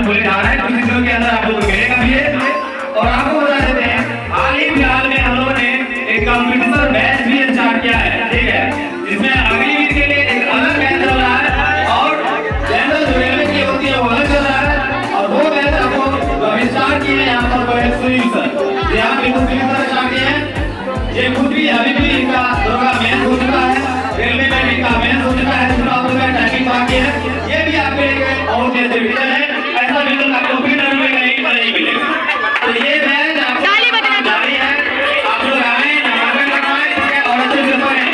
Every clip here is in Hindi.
बोले जा रहा है, कुछ दिनों के अंदर आप लोग को मिलेगा भी है। और आपको बता देते हैं हाल ही फिलहाल में हम लोगों ने एक कंप्यूटर बैच भी स्टार्ट किया है, ठीक है, जिसमें अग्निवीर के लिए एक अलग बैच चल रहा है और जनरल जो रेलवे की होती है वो अलग चल रहा है। और वो बैच आपको स्टार्ट किए हैं यहाँ पर सुनील सर, यहाँ बिल्कुल सुनील सर स्टार्ट किए हैं। ये खुद भी अभी भी इनका दुर्गा मेन हो चुका है, रेलवे में इनका मेन हो चुका है, दूसरा उनका टाइपिंग बाकी है। ये भी आपके लिए बहुत जैसे विजन है, ऐसा विजन आपको फिर रेलवे में नहीं मिलेगा। तो ये बैच आपको जारी है, आप लोग आए नामांकन करवाएं और अच्छे से पढ़ें।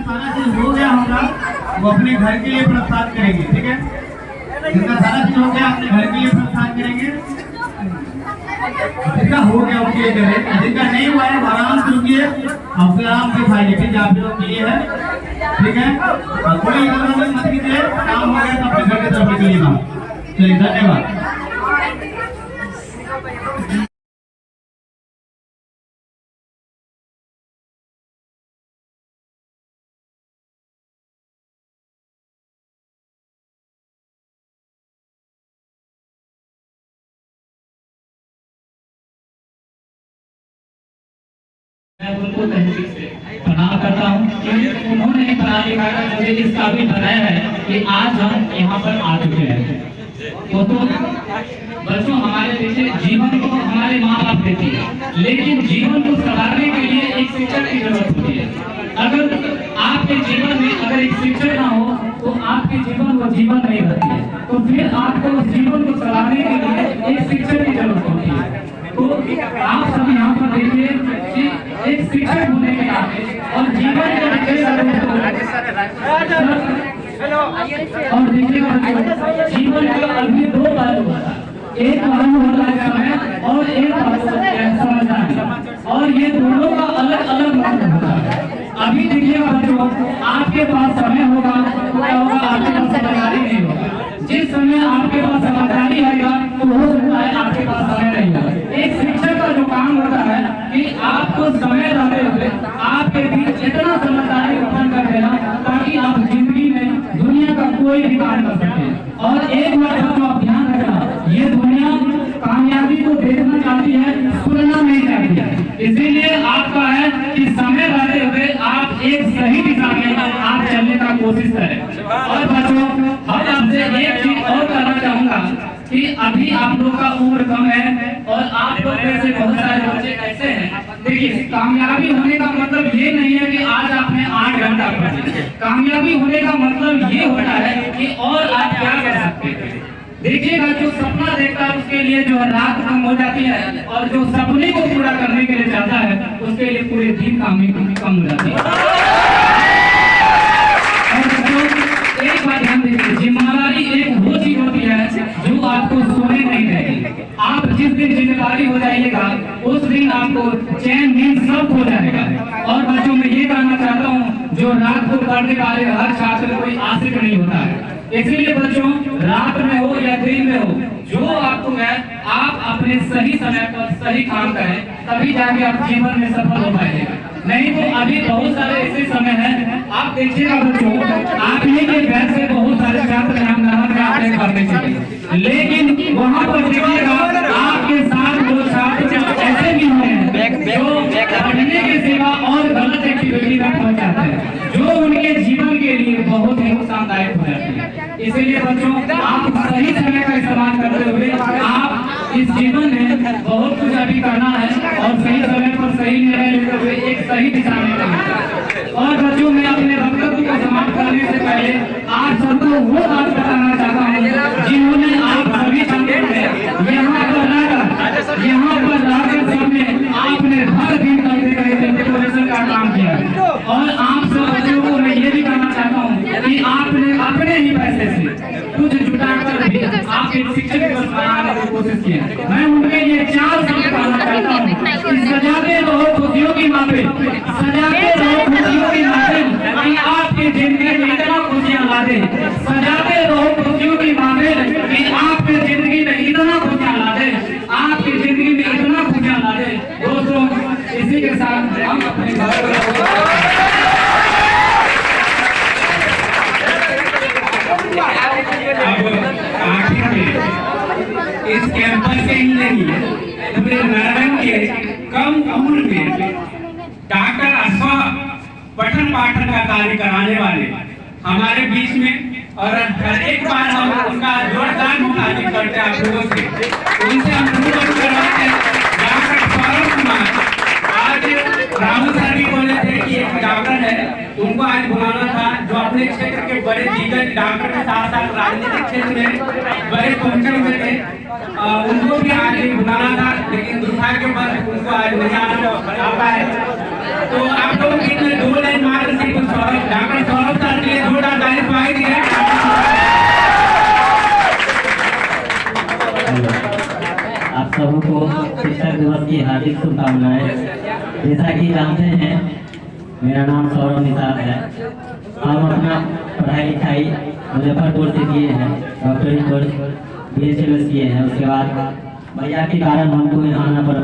सारा चीज हो गया होगा वो अपने घर के लिए प्रसाद करेंगे, ठीक है। जितना सारा चीज हो गया अपने घर के लिए प्रसाद करेंगे, जितना हो गया उसके लिए करें, जितना नहीं हुआ है आराम से रुकिए, आप आराम से खाइए, ठीक है। आप लोग किए हैं, ठीक है, कोई मत कीजिए, काम हो गया तो अपने घर की तरफ निकलिएगा। चलिए, धन्यवाद। मैं उनको तहसील से प्रणाम करता हूँ कि उन्होंने पढ़ा लिखा कर मुझे इस काबिल बनाया है कि आज हम यहाँ पर आ चुके हैं। वो तो बच्चों हमारे देश जीवन को हमारे माँ बाप देती है, लेकिन जीवन को संवारने के लिए एक शिक्षक की जरूरत होती है। अगर आपके जीवन में अगर एक शिक्षक ना हो तो आपके जीवन वो जीवन नहीं रहती है। तो फिर आपको उस जीवन को संवारने के लिए एक शिक्षक की जरूरत होती है। तो आप सब यहाँ पर देखिए कि एक शिक्षक होने के नाते और जीवन के और देखिएगा जीवन का अभी दो पहलू होता है, एक पहलू होता है समय और एक पहलू समझदारी, और ये दोनों का अलग अलग मतलब होता है। अभी देखिएगा बच्चों, आपके पास समय होगा तो क्या होगा, आपके पास समझदारी नहीं होगा। जिस समय आपके पास समझदारी आएगा तो हो सकता है आपके पास समय नहीं होगा। एक शिक्षक का जो काम होता है कि आपको समय रहते हुए आपके बीच इतना समझदारी उत्पन्न कर देना ताकि आप जिंदगी में दुनिया का कोई भी काम कर सके। और एक बात बच्चों आप ध्यान रखना, ये दुनिया कामयाबी को देखना चाहती है, सुनना नहीं चाहती है। इसीलिए आपका है कि समय रहते हुए आप एक सही दिशा में आप चलने का कोशिश करें। और बच्चों हम आपसे एक चीज और करना चाहूंगा कि अभी आप लोग का उम्र कम है और आप लोग जैसे बहुत सारे बच्चे ऐसे हैं। देखिए, कामयाबी होने का मतलब ये नहीं है कि आज आपने 8 घंटा पढ़ा। कामयाबी होने का मतलब ये होता है कि और आप क्या कर सकते हैं। देखिएगा, जो सपना देखता है उसके लिए जो है रात कम हो जाती है, और जो सपने को पूरा करने के लिए चाहता है उसके लिए पूरे दिन काम कम हो जाती है। एक बात ध्यान दीजिए, जिम्मेदारी एक वो चीज होती है जो आपको सोने नहीं देगी। आप जिस दिन जिम्मेदारी हो जाइएगा उस दिन आपको चैन नींद सब हो जाएगा। और बच्चों मैं ये कहना चाहता हूँ, जो रात को पढ़ने वाले हर छात्र कोई आशिक नहीं होता है। इसीलिए बच्चों, रात में हो या दिन में हो, जो आपको है आप अपने सही समय पर सही काम करें, तभी जाके आप जीवन में सफल हो पाएंगे। नहीं तो अभी बहुत सारे ऐसे समय हैं, आप देखिएगा बच्चों, आप ही के घर से बहुत सारे छात्र पढ़ने चाहिए, लेकिन वहाँ पर देखिएगा आपके साथ वो छात्र ऐसे भी हैं जो पढ़ने के सिवा और गलत एक्टिविटी में पहुँच जाते हैं, जो उनके जीवन के लिए बहुत ही नुकसानदायक हो जाती है। इसीलिए बच्चों, आप सही समय का इस्तेमाल करते हुए आप इस जीवन में बहुत कुछ अभी करना है और सही समय पर सही निर्णय लेते हुए एक सही दिशा में चलना। और बच्चों, मैं अपने वक्तव्य को समाप्त करने से पहले आप सबको वो बात बताना चाहता हूँ जिन्होंने आप सभी छात्रों में यहाँ यहाँ पर राजन साहब ने आपने हर दिन करते रहे डेकोरेशन का काम किया है। और आप सब बच्चों को मैं ये भी कहना चाहता हूँ कि आपने अपने ही पैसे से कुछ जुटाकर भी आप एक शिक्षक दिवस मनाने की कोशिश की है। मैं उनके लिए 4 शब्द कहना चाहता हूँ कि सजाते रहो खुशियों की महफिल, सजाते रहो खुशियों की महफिल कि आपकी जिंदगी में इतना खुशियाँ ला दे, सजाते रहो खुशियों की महफिल कि आपकी जिंदगी में इतना खुशियाँ ला दे, आपकी जिंदगी में इतना खुशियाँ ला दे। दोस्तों, इसी के साथ हम अपने आखिर में इस कैंपस से ही नहीं पूरे नारायण के कम उम्र में डॉक्टर अथवा पठन पाठन का कार्य कराने वाले हमारे बीच में, और हर एक बार हम उनका जोरदार मुखातिब करते हैं आप लोगों से, उनसे हम रूबरू करवाते हैं। डॉक्टर सौरभ कुमार, आज राहुल सर भी बोले थे कि एक डॉक्टर है, उनको आज बुलाना था जो अपने क्षेत्र के बड़े दिग्गज डॉक्टर के साथ साथ राजनीतिक क्षेत्र में बड़े पहुंचे हुए थे, उनको भी आज बुलाना था, लेकिन दुर्भाग्य पर उनको आज नहीं आना पाया। तो आप लोग बीच में 2 लाइन मार से कुछ डॉक्टर सौरभ सर के लिए जोरदार ताली पाई दी है। आप सबको शिक्षक दिवस की हार्दिक शुभकामनाएं। जैसा कि जानते हैं, मेरा नाम सौरभ निषाद है। हम अपना पढ़ाई लिखाई मुजफ्फरपुर से किए हैं, डॉक्टरी कोर्स BHMS किए हैं। उसके बाद भैया के कारण हमको यहाँ पर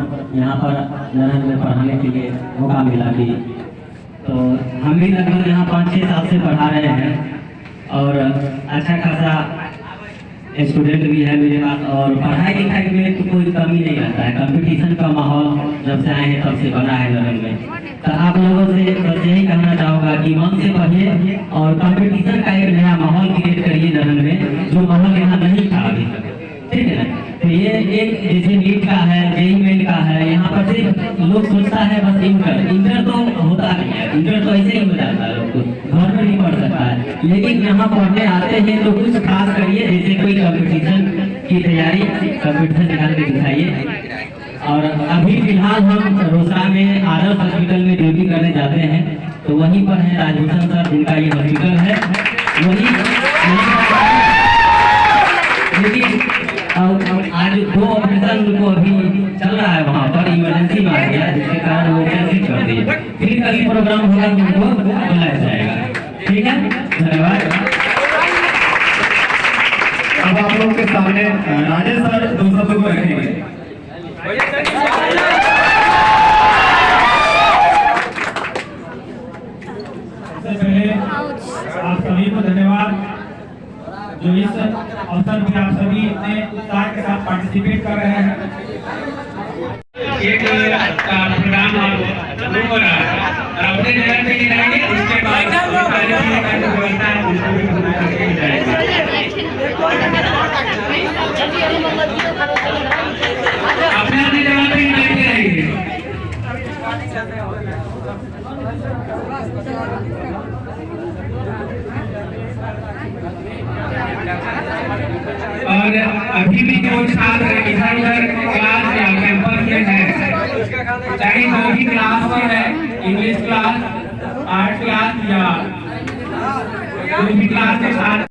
नरहर में पढ़ाने के लिए मौका मिला भी, तो हम भी लगभग यहाँ 5-6 साल से पढ़ा रहे हैं और अच्छा खासा स्टूडेंट भी है मेरे पास। और पढ़ाई लिखाई में तो कोई कमी नहीं रहता है, कंपटीशन का माहौल जब से आए हैं तब से बना है नरहर में। तो आप लोगों से बस यही कहना चाहूँगा कि मन से पढ़िए और कंपटीशन का एक नया माहौल क्रिएट करिए नरहर में, जो माहौल यहाँ नहीं था अभी तक, ठीक है ना। तो ये एक जैसे नीट का है, JEE मेन का है, यहाँ पर सिर्फ लोग सोचता है बस इंटर तो होता नहीं है, इंटर तो ऐसे ही हो जाता है, लोग घर में नहीं पढ़ सकता है। लेकिन यहाँ पढ़ने आते हैं तो कुछ खास करिए, जैसे कोई कंपटीशन की तैयारी, कंपटीशन निकाल के दिखाइए। और अभी फिलहाल हम रोसड़ा में आदर्श हॉस्पिटल में ड्यूटी करने जाते हैं, तो वहीं पर है राजभूषण सर, जिनका ये हॉस्पिटल है, लेकिन आज 2 ऑपरेशन उनको अभी चल रहा है, वहाँ पर इमरजेंसी में आ गया, जिसके कारण वो कैंसिल कर दिए। फिर कभी प्रोग्राम होगा तो उनको बुलाया जाएगा, ठीक है। धन्यवाद। अब आप लोगों के सामने राजेश सर 2 शब्द को रखेंगे। सबसे पहले आप सभी को धन्यवाद जो इस अवसर पे आप सभी इतने उत्साह के साथ पार्टिसिपेट कर रहे हैं। एक प्रोग्राम शुरू हो रहा है और अपने जगह पे ही रहेंगे, उसके बाद व्यवस्था है उसको भी पूरा करके जाएंगे। अपने अपनी जगह पे ही बैठे रहेंगे। और अभी भी जो छात्र इधर उधर क्लास या कैंपस में है, चाहे जो भी क्लास में है, इंग्लिश क्लास, आर्ट क्लास या जो भी क्लास में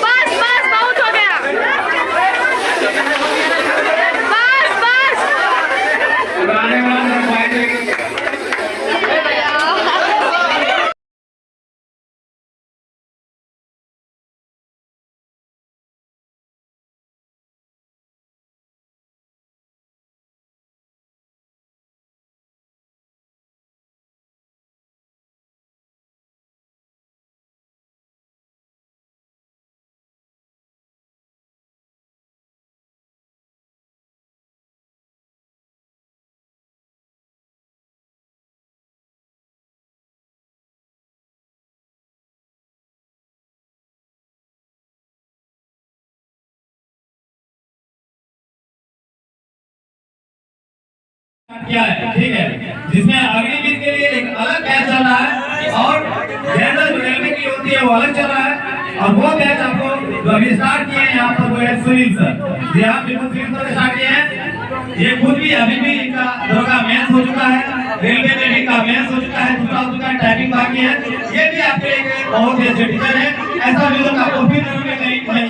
बस बस बहुत हो गया बस बस पुराने वाला फाइट किया है, ठीक है, जिसमें अग्निवीर के लिए एक अलग बैच चल रहा है और जनरल रेलवे की होती है वो अलग चल रहा है। और वो बैच आपको जो अभी स्टार्ट किए हैं यहाँ पर वो है सुनील सर जी, हाँ बिल्कुल सुनील सर स्टार्ट किए हैं। ये खुद भी अभी भी इनका दौरा मेंस हो चुका है, रेलवे में भी इनका मेंस हो चुका है, दूसरा हो चुका है, टाइपिंग बाकी है। ये भी आपके एक बहुत ही अच्छे टीचर है, ऐसा भी लोग आपको भी